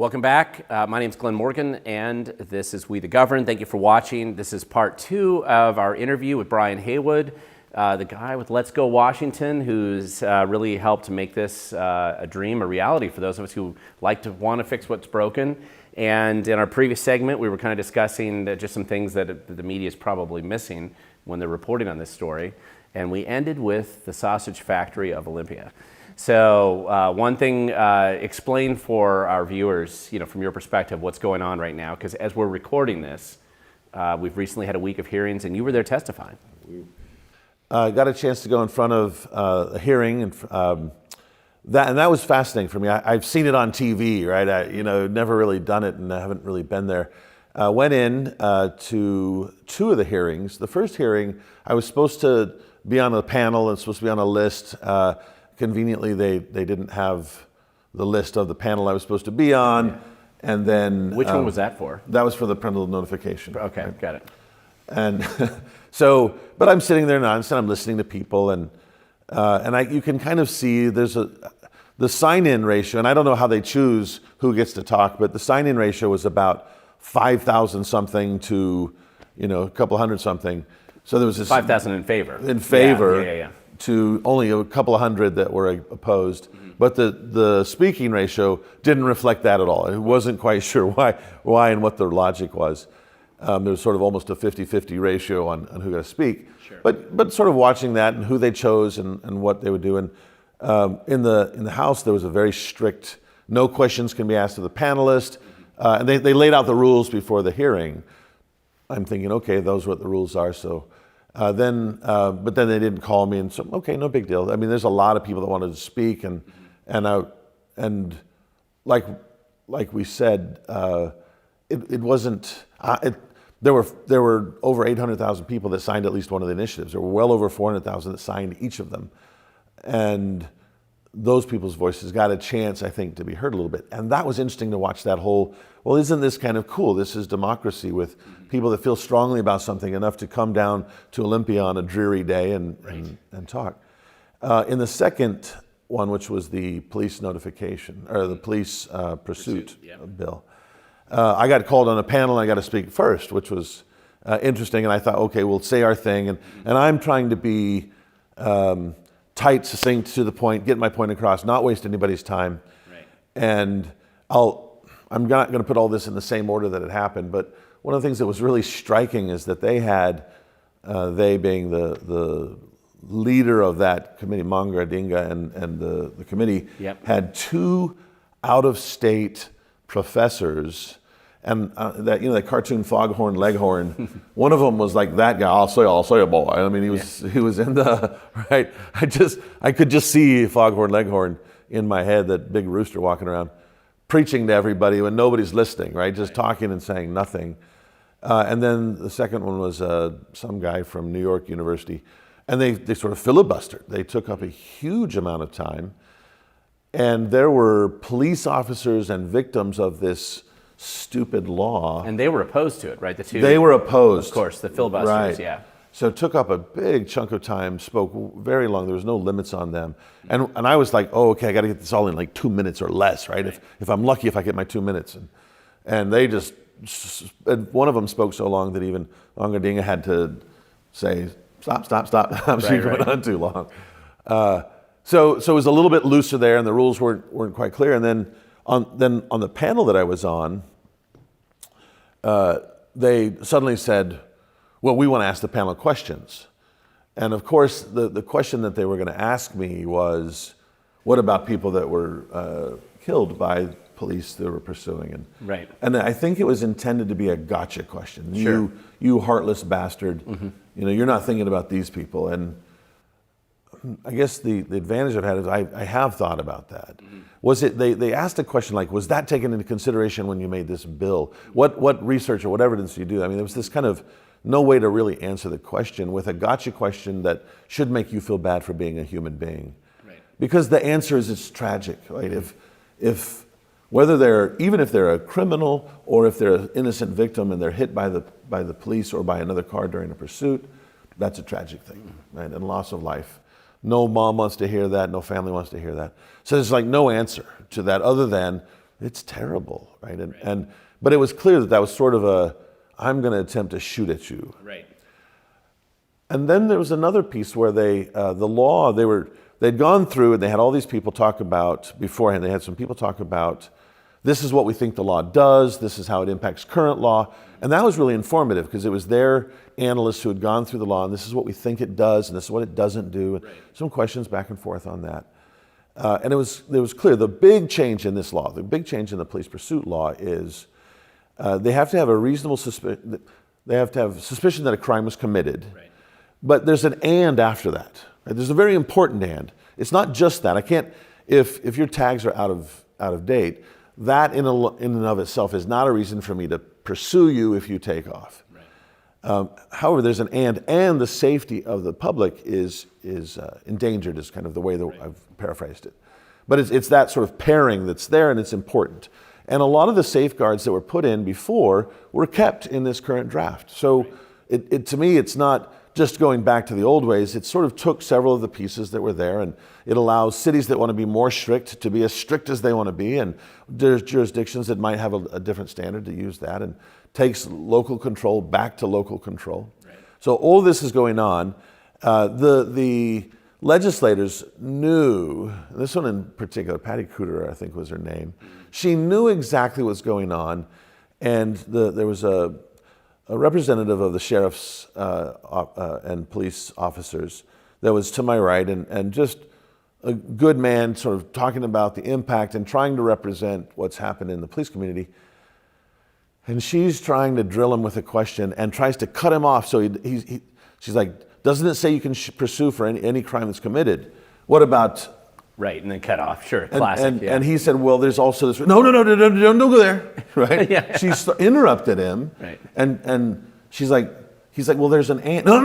Welcome back. My name is Glenn Morgan, and this is We the Govern. Thank you for watching. This is part 2 of our interview with Brian Heywood, the guy with Let's Go Washington, who's really helped to make this a dream, a reality for those of us who like to want to fix what's broken. And in our previous segment, we were kind of discussing just some things that the media is probably missing when they're reporting on this story. And we ended with the sausage factory of Olympia. So one thing, explain for our viewers, from your perspective, what's going on right now, because as we're recording this, we've recently had a week of hearings, and you were there testifying. Got a chance to go in front of a hearing, and that was fascinating for me. I've seen it on TV, right? Never really done it, and I haven't really been there. Went in to 2 of the hearings. The first hearing, I was supposed to be on a panel and supposed to be on a list. Conveniently, they didn't have the list of the panel I was supposed to be on. Yeah. And then... Which one was that for? That was for the parental notification. Okay, right? Got it. And so, but I'm sitting there now, and I'm listening to people, and you can kind of see there's the sign-in ratio, and I don't know how they choose who gets to talk, but the sign-in ratio was about 5,000 something to, a couple hundred something. So there was this 5,000 in favor. In favor. Yeah. To only a couple of hundred that were opposed. Mm-hmm. But the speaking ratio didn't reflect that at all. I wasn't quite sure why and what the logic was. There was sort of almost a 50-50 ratio on who got to speak. Sure. But sort of watching that and who they chose and what they would do. And in the House, there was a very strict, no questions can be asked of the panelist. And they laid out the rules before the hearing. I'm thinking, okay, those are what the rules are. So but then they didn't call me, and so okay, no big deal. I mean, there's a lot of people that wanted to speak, and like we said, it wasn't. There were over 800,000 people that signed at least one of the initiatives. There were well over 400,000 that signed each of them, and those people's voices got a chance, I think, to be heard a little bit. And that was interesting to watch that whole, well, isn't this kind of cool? This is democracy with people that feel strongly about something enough to come down to Olympia on a dreary day and talk. In the second one, which was the police notification, or the police pursuit bill, I got called on a panel and I got to speak first, which was interesting. And I thought, okay, we'll say our thing. And I'm trying to be tight, succinct, to the point, get my point across, not waste anybody's time. Right. And I'm not going to put all this in the same order that it happened, but one of the things that was really striking is that they had, they being the leader of that committee, Manga Dinga, and the committee, had 2 out-of-state professors, and that cartoon Foghorn Leghorn, one of them was like that guy. I'll say a boy. I mean, he was in the right. I could just see Foghorn Leghorn in my head, that big rooster walking around, preaching to everybody when nobody's listening, right? Just talking and saying nothing. And then the second one was some guy from New York University, and they sort of filibustered. They took up a huge amount of time, and there were police officers and victims of this stupid law. And they were opposed to it, right? The 2. They were opposed. Of course, the filibusters, right. Yeah. So it took up a big chunk of time, spoke very long. There was no limits on them. And I was like, oh, okay, I got to get this all in like 2 minutes or less, right? If I'm lucky, if I get my 2 minutes. And they just, one of them spoke so long that even Ongadinga had to say, stop. She went on too long. So it was a little bit looser there, and the rules weren't quite clear. And then on the panel that I was on, they suddenly said, well, we want to ask the panel questions. And of course, the question that they were going to ask me was, what about people that were killed by police that were pursuing? And I think it was intended to be a gotcha question. Sure. You heartless bastard. Mm-hmm. You're not thinking about these people. And I guess the advantage I've had is I have thought about that. Mm-hmm. Was it, they asked a question like, was that taken into consideration when you made this bill? What research or what evidence do you do? I mean, there was this kind of no way to really answer the question with a gotcha question that should make you feel bad for being a human being. Right. Because the answer is it's tragic, right? If whether even if they're a criminal or if they're an innocent victim and they're hit by the police or by another car during a pursuit, that's a tragic thing, right? And loss of life. No mom wants to hear that. No family wants to hear that. So there's like no answer to that other than It's terrible, right? But it was clear that was sort of I'm going to attempt to shoot at you. Right. And then there was another piece where they'd gone through and they had all these people talk about beforehand. They had some people talk about, this is what we think the law does, this is how it impacts current law. And that was really informative because it was their analysts who had gone through the law, and this is what we think it does, and this is what it doesn't do. And some questions back and forth on that. And it was clear, the big change in this law, the big change in the police pursuit law is they have to have a reasonable suspicion, they have to have suspicion that a crime was committed. Right. But there's an and after that. Right? There's a very important and. It's not just that. I can't, if your tags are out of date, that in and of itself is not a reason for me to pursue you if you take off. Right. However, there's an and the safety of the public is endangered is kind of the way that I've paraphrased it. But it's that sort of pairing that's there, and it's important. And a lot of the safeguards that were put in before were kept in this current draft. So to me, it's not just going back to the old ways. It sort of took several of the pieces that were there, and it allows cities that want to be more strict to be as strict as they want to be, and there's jurisdictions that might have a different standard to use that, and takes local control back to local control. Right. So all this is going on. The legislators knew, this one in particular, Patty Cooter, I think was her name, she knew exactly what's going on, and there was a representative of the sheriffs and police officers that was to my right, and just a good man sort of talking about the impact and trying to represent what's happened in the police community. And she's trying to drill him with a question and tries to cut him off. So she's like, doesn't it say you can pursue for any crime that's committed? What about... Right, and then cut off. Sure, classic. And he said, well, there's also this... No, don't go there. Right? Yeah. She interrupted him. Right. And he's like, well, there's an and. No.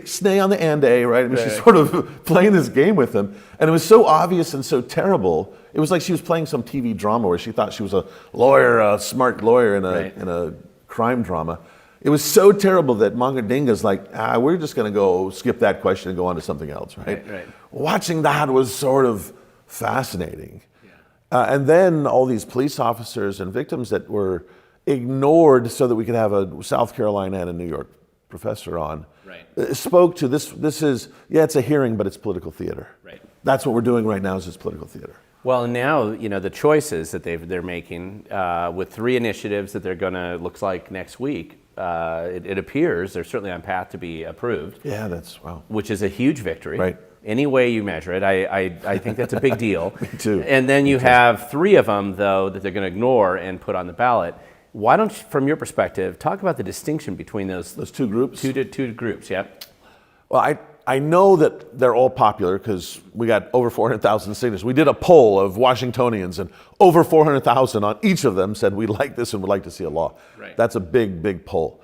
Stay on the and a, right? I mean, she's sort of playing this game with him. And it was so obvious and so terrible. It was like she was playing some TV drama where she thought she was a lawyer, a smart lawyer in a crime drama. It was so terrible that Mongadinga's like, we're just going to go skip that question and go on to something else, right? Watching that was sort of fascinating. Yeah. And then all these police officers and victims that were ignored so that we could have a South Carolina and a New York professor on, spoke to this is, it's a hearing, but it's political theater. Right. That's what we're doing right now, is it's political theater. Well, and now, the choices that they're making with 3 initiatives that they're going to, looks like next week, it appears they're certainly on path to be approved. Yeah, that's, wow. Which is a huge victory. Right. Any way you measure it, I think that's a big deal. Me too. And then you have 3 of them, though, that they're going to ignore and put on the ballot. Why don't you, from your perspective, talk about the distinction between those 2 groups? Two groups, yeah. Well, I know that they're all popular because we got over 400,000 signatures. We did a poll of Washingtonians, and over 400,000 on each of them said we like this and would like to see a law. Right. That's a big, big poll.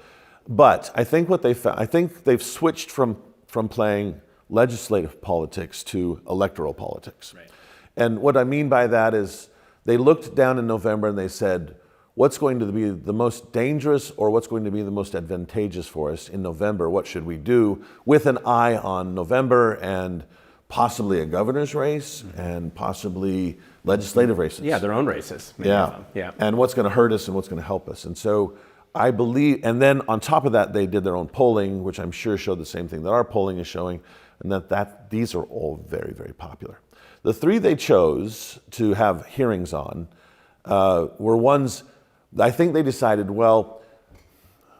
But I think what they found, I think they've switched from playing legislative politics to electoral politics. Right. And what I mean by that is they looked down in November and they said, what's going to be the most dangerous or what's going to be the most advantageous for us in November? What should we do, with an eye on November and possibly a governor's race and possibly legislative races? Yeah, their own races. Yeah. And what's going to hurt us and what's going to help us. And so I believe, and then on top of that, they did their own polling, which I'm sure showed the same thing that our polling is showing, and that these are all very, very popular. The 3 they chose to have hearings on were ones, I think they decided, well,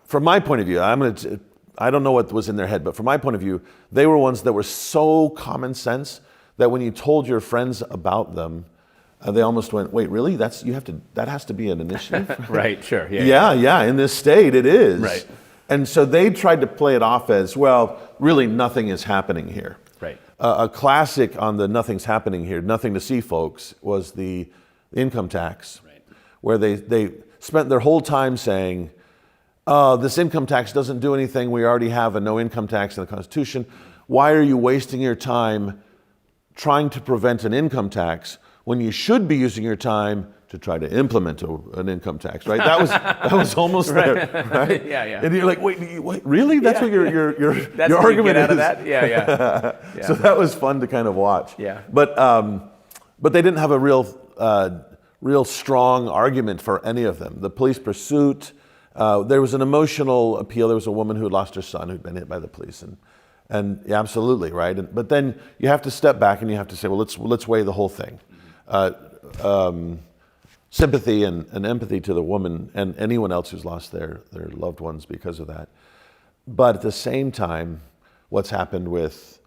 from my point of view, I don't know what was in their head, but from my point of view, they were ones that were so common sense that when you told your friends about them, they almost went, wait, really? That has to be an initiative? Right, sure. Yeah, in this state it is. Right. And so they tried to play it off as, well, really nothing is happening here. Right. A classic on the nothing's happening here, nothing to see folks, was the income tax, where they spent their whole time saying, this income tax doesn't do anything. We already have a no income tax in the Constitution. Why are you wasting your time trying to prevent an income tax when you should be using your time to try to implement an income tax, right? That was almost there, right? Yeah. And you're like, wait, really? That's what your argument is? Out of that? Yeah. So that was fun to kind of watch. Yeah. But they didn't have a real real strong argument for any of them. The police pursuit, there was an emotional appeal. There was a woman who had lost her son who'd been hit by the police, and yeah, absolutely, right. But then you have to step back and you have to say, well, let's weigh the whole thing. Sympathy and empathy to the woman and anyone else who's lost their loved ones because of that. But at the same time, what's happened with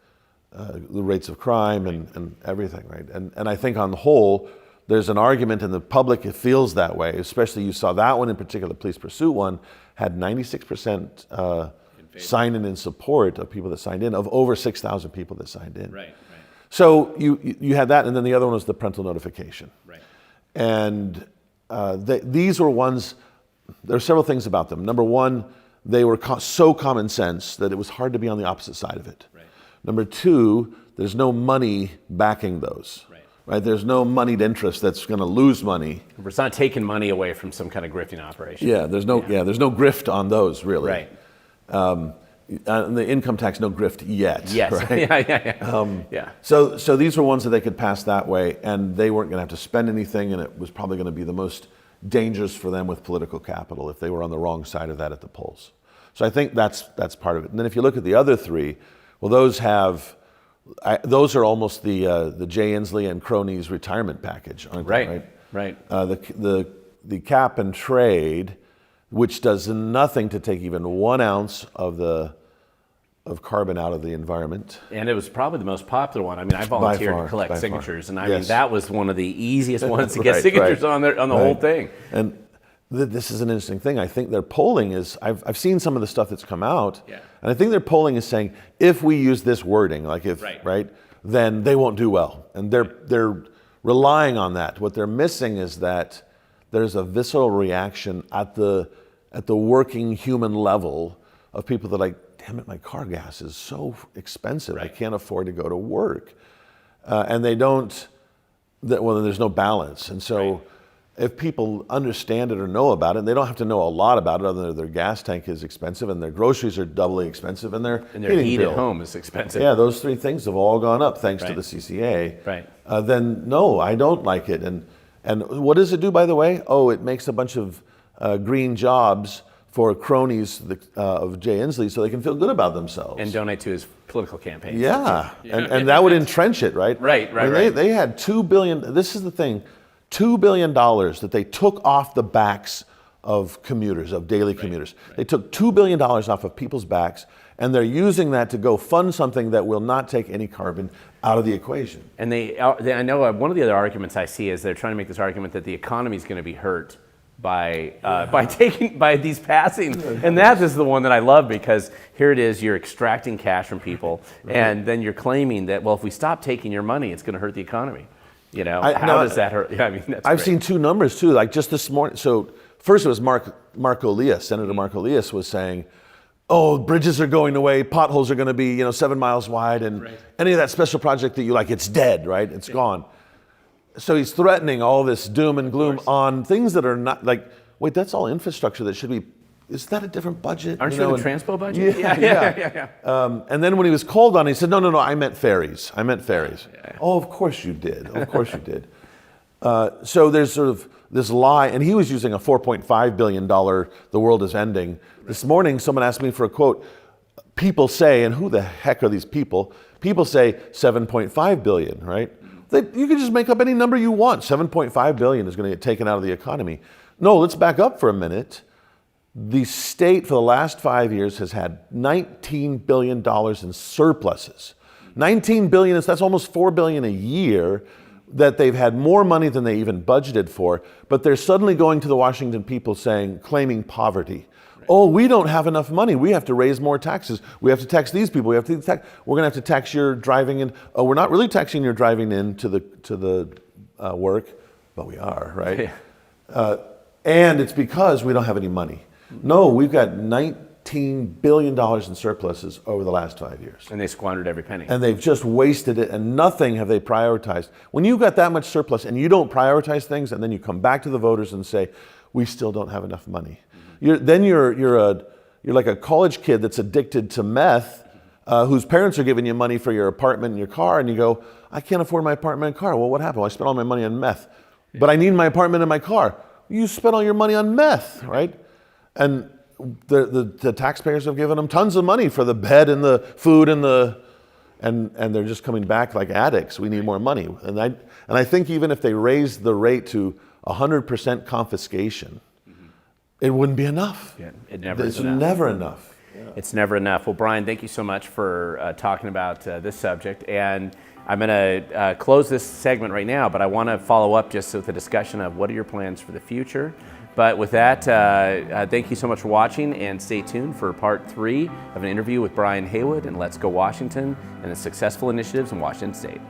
the rates of crime and everything, right? And I think on the whole, there's an argument in the public, it feels that way, especially you saw that one in particular, the police pursuit one, had 96% sign-in in support of people that signed in, of over 6,000 people that signed in. Right. So you had that, and then the other one was the parental notification. Right. And these were ones, there are several things about them. Number one, they were so common sense that it was hard to be on the opposite side of it. Right. Number two, there's no money backing those. Right? There's no moneyed interest that's going to lose money. It's not taking money away from some kind of grifting operation. Yeah, there's no grift on those, really. Right. And the income tax, no grift yet. Yes. Right? Yeah. So these were ones that they could pass that way, and they weren't going to have to spend anything, and it was probably going to be the most dangerous for them with political capital if they were on the wrong side of that at the polls. So I think that's part of it. And then if you look at the other three, well, those are almost the Jay Inslee and cronies retirement package, aren't they? Right. The cap and trade, which does nothing to take even 1 ounce of carbon out of the environment. And it was probably the most popular one. I mean, I volunteered to collect signatures, and I mean that was one of the easiest ones to get signatures on the whole thing. And this is an interesting thing. I think their polling is, I've seen some of the stuff that's come out, and I think their polling is saying, if we use this wording, then they won't do well. And they're relying on that. What they're missing is that there's a visceral reaction at the working human level of people that are like, damn it, my car gas is so expensive. I can't afford to go to work. And they don't, well, there's no balance. And so if people understand it or know about it, and they don't have to know a lot about it other than their gas tank is expensive and their groceries are doubly expensive and their heat at home is expensive. Yeah, those three things have all gone up thanks to the CCA. Right. Then no, I don't like it. And what does it do, by the way? Oh, it makes a bunch of green jobs for cronies of Jay Inslee so they can feel good about themselves. And donate to his political campaign. Yeah, and that would entrench it, right? Right. They had $2 billion, this is the thing, $2 billion that they took off the backs of commuters, of daily commuters. They took $2 billion off of people's backs, and they're using that to go fund something that will not take any carbon out of the equation. And I know one of the other arguments I see is they're trying to make this argument that the economy is going to be hurt by these passing, and that is the one that I love, because here it is, you're extracting cash from people, and then you're claiming that, well, if we stop taking your money, it's going to hurt the economy. You know, how does that hurt? Yeah, I mean, I've seen two numbers too, like just this morning. So first it was Marco Elias, Senator Marco Elias was saying, oh, bridges are going away, potholes are going to be 7 miles wide, and any of that special project that you like, it's dead, right? It's gone. So he's threatening all this doom and gloom on things that are not, like, wait, that's all infrastructure that should be, is that a different budget? Aren't you in the Transpo budget? Yeah. And then when he was called on, he said, no, I meant ferries. Oh, of course you did. So there's sort of this lie, and he was using a $4.5 billion, the world is ending. This morning, someone asked me for a quote. People say, and who the heck are these people? People say 7.5 billion, right? You can just make up any number you want. 7.5 billion is going to get taken out of the economy. No, let's back up for a minute. The state for the last 5 years has had $19 billion in surpluses. 19 billion, that's almost 4 billion a year that they've had more money than they even budgeted for, but they're suddenly going to the Washington people claiming poverty. Oh, we don't have enough money. We have to raise more taxes. We have to tax these people. We're going to have to tax your driving in. Oh, we're not really taxing your driving in to the work, but we are, right? Yeah. And it's because we don't have any money. No, we've got $19 billion in surpluses over the last 5 years. And they squandered every penny. And they've just wasted it, and nothing have they prioritized. When you've got that much surplus and you don't prioritize things, and then you come back to the voters and say, we still don't have enough money. You're like a college kid that's addicted to meth, whose parents are giving you money for your apartment and your car, and you go, I can't afford my apartment and car. Well, what happened? Well, I spent all my money on meth. but I need my apartment and my car. You spent all your money on meth, right? And the taxpayers have given them tons of money for the bed and the food and they're just coming back like addicts. We need more money. And I think even if they raised the rate to 100% confiscation, it wouldn't be enough. Yeah, it never is It's enough. never enough. It's never enough. Well, Brian, thank you so much for talking about this subject. And I'm going to close this segment right now, but I want to follow up just with a discussion of what are your plans for the future. But with that, thank you so much for watching, and stay tuned for part 3 of an interview with Brian Heywood and Let's Go Washington and the successful initiatives in Washington State.